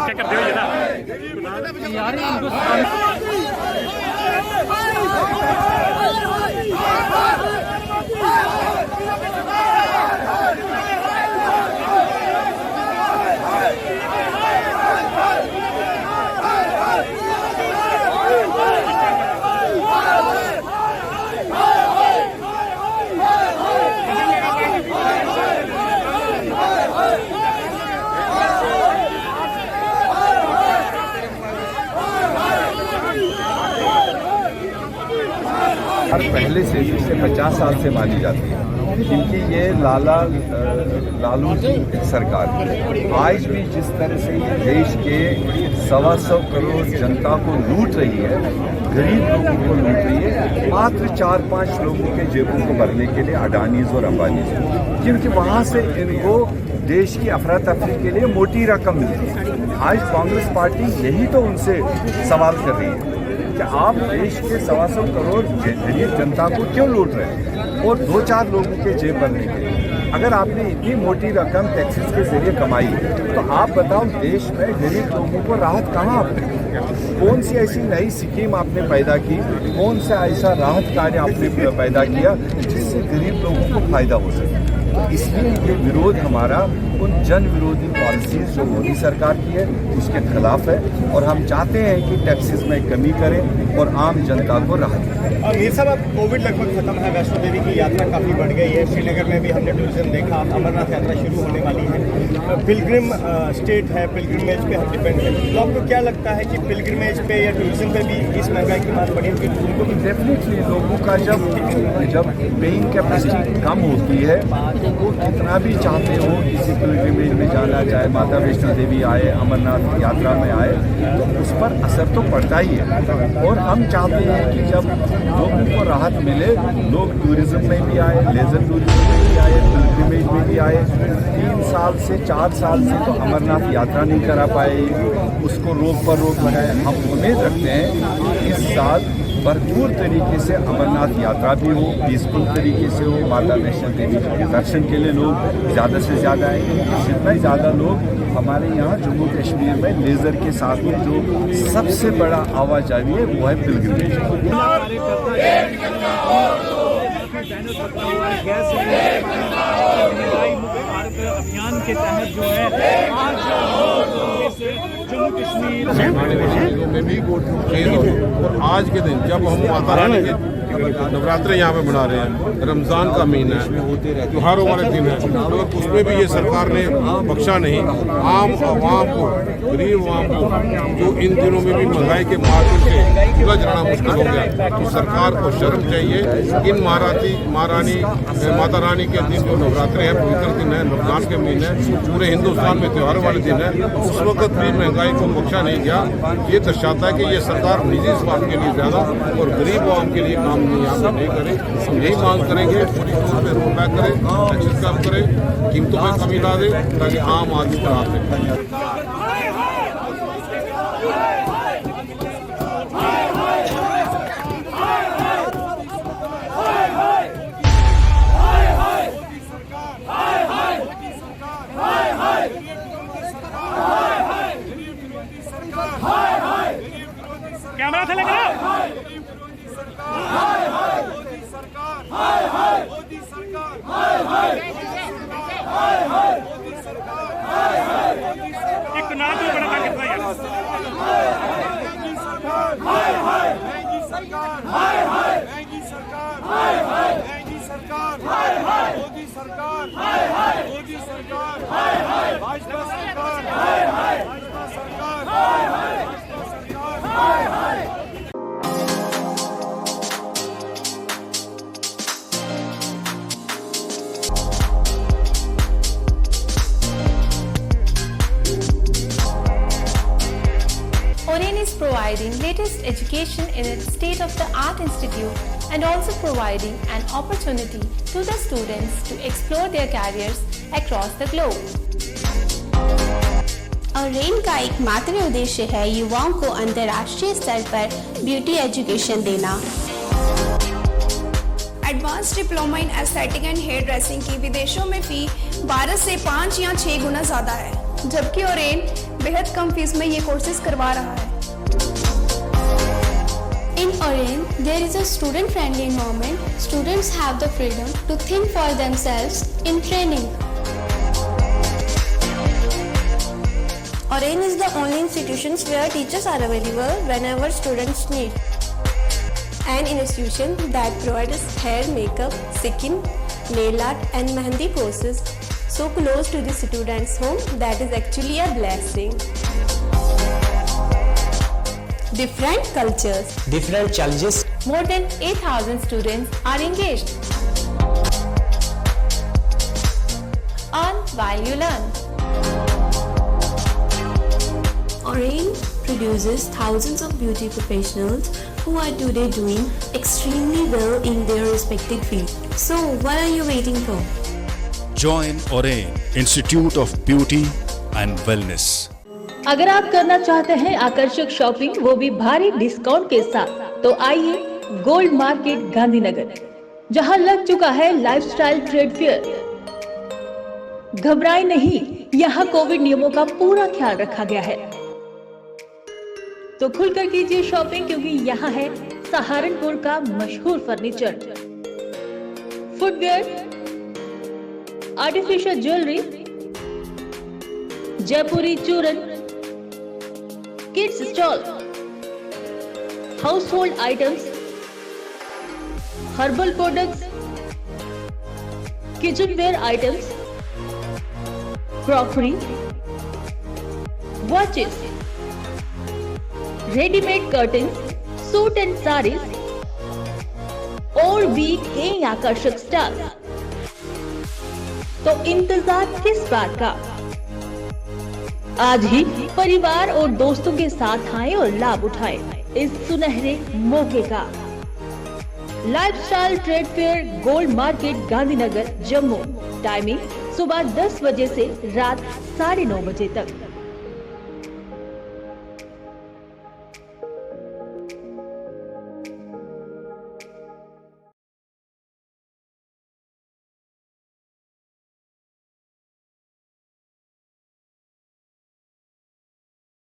क्या करते हो ये ना यार पहले से पिछले 50 साल से मानी जाती है, क्योंकि ये लालू जी सरकार आज भी जिस तरह से ये देश के 125 करोड़ जनता को लूट रही है, गरीब लोगों को लूट रही है, मात्र 4-5 लोगों के जेबों को भरने के लिए, अडानीज और अंबानीज, क्योंकि वहाँ से इनको देश की अफरा तफरी के लिए मोटी रकम मिलती है। आज कांग्रेस पार्टी यही तो उनसे सवाल कर रही है कि आप देश के 125 करोड़ गरीब जनता को क्यों लूट रहे हैं और 2-4 लोगों के जेब भरने के लिए। अगर आपने इतनी मोटी रकम टैक्सेस के जरिए कमाई तो आप बताओ देश में गरीब लोगों को राहत कहाँ आपने, कौन सी ऐसी नई स्कीम आपने पैदा की, कौन सा ऐसा राहत कार्य आपने पैदा किया जिससे गरीब लोगों को फायदा हो सके। तो इसलिए ये विरोध हमारा उन जन विरोधी पॉलिसीज जो मोदी सरकार की है उसके खिलाफ है, और हम चाहते हैं कि टैक्सेस में कमी करें और आम जनता को राहत दें। मीर साहब, अब कोविड लगभग खत्म है, वैष्णो देवी की यात्रा काफ़ी बढ़ गई है, श्रीनगर में भी हमने टूरिज्म देखा, अमरनाथ यात्रा शुरू होने वाली है, पिलग्रिम स्टेट है, पिलग्रिमेज पे हम डिपेंड है। तो आपको क्या लगता है कि पिलग्रिमेज पे या टूरिज्म पे भी इस महंगाई की बात बढ़ी होगी? तो डेफिनेटली लोगों का जब पेइंग कैपेसिटी कम होती है तो वो कितना भी चाहते हो किसी पिलग्रिमेज में जाना, चाहे माता वैष्णो देवी आए, अमरनाथ यात्रा में आए, तो उस पर असर तो पड़ता ही है। और हम चाहते हैं कि जब लोगों को राहत मिले, लोग टूरिज्म में भी आए, लेजर टूरिज्म में भी आए, पिलग्रिमेज में भी आए। 3 साल से 4 साल से तो अमरनाथ यात्रा नहीं करा पाए, उसको रोक पर रोक लगाए। हम उम्मीद रखते हैं कि इस साल भरपूर तरीके से अमरनाथ यात्रा भी हो, पीसफुल तरीके से हो, माता वैष्णो देवी के दर्शन के लिए लोग ज़्यादा से ज़्यादा आएंगे। जितना ही ज़्यादा लोग हमारे यहाँ जम्मू कश्मीर में लेज़र के साथ में जो सबसे बड़ा आवाजाही है वो है पिलग्रिमेज। अभियान के तहत जो है आज जम्मू कश्मीर में भी और आज के दिन जब हम माता रानी के नवरात्रे यहाँ पे मना रहे हैं, रमज़ान का महीना है, त्योहारों वाले दिन है, तो उसमें भी ये सरकार ने बख्शा नहीं। आम आवाम को, गरीब आवाम को जो इन दिनों में भी महंगाई के मार्केट से उलझ रहना मुश्किल हो गया, तो सरकार को शर्म चाहिए। इन माता रानी के दिन जो नवरात्रे हैं, पवित्र दिन है, रमज़ान के महीने, पूरे हिंदुस्तान में त्योहारों वाले दिन है, उस वक्त भी महंगाई को बख्शा नहीं गया। ये दर्शाता है कि ये सरकार निजी स्वार्थ के लिए ज़्यादा और गरीब आवाम के लिए काम यहाँ पे नहीं करे। हम यही मांग करेंगे पूरी तौर पर रोड बैक करें, टैक्सेस कम करें, कीमतों में कमी ला दें ताकि आम आदमी का हाथ में कैमरा थले करो। एक ना तो बड़ा ताकत है Oren is providing latest education in its state-of-the-art institute and also providing an opportunity to the students to explore their careers across the globe. Oren का एकमात्र उद्देश्य है युवाओं को अंतर्राष्ट्रीय स्तर पर ब्यूटी एजुकेशन देना। Advance diploma in aesthetic and hair dressing की विदेशों में फी 12 से 5 या 6 गुना ज़्यादा है, जबकि ओरेन बेहद कम फीस में ये कोर्सेज करवा रहा है। In Oren, there is a student-friendly environment. Students have the freedom to think for themselves in training. Oren is the only institution where teachers are available whenever students need. An institution that provides hair, makeup, skin, nail art and mehendi courses so close to the students' home that is actually a blessing. Different cultures, different challenges. More than 8,000 students are engaged. Earn while you learn. Oren produces thousands of beauty professionals who are today doing extremely well in their respective field. So, what are you waiting for? Join Oren Institute of Beauty and Wellness. अगर आप करना चाहते हैं आकर्षक shopping, वो भी भारी discount के साथ, तो आइए गोल्ड मार्केट गांधीनगर, जहां लग चुका है लाइफस्टाइल ट्रेड फेयर। घबराए नहीं, यहाँ कोविड नियमों का पूरा ख्याल रखा गया है। तो खुलकर कीजिए शॉपिंग, क्योंकि यहाँ है सहारनपुर का मशहूर फर्नीचर, फुटवेयर, आर्टिफिशियल ज्वेलरी, जयपुरी चूरन, kids stall, household items, herbal products, kitchenware items, crockery, watches, readymade curtains, suit and saris और भी कई आकर्षक स्टाइल। तो इंतजार किस बात का? आज ही परिवार और दोस्तों के साथ आएं और लाभ उठाएं इस सुनहरे मौके का। Lifestyle trade fair, gold market Gandhinagar, Jammu. Timing सुबह 10 बजे से रात 9:30 बजे तक।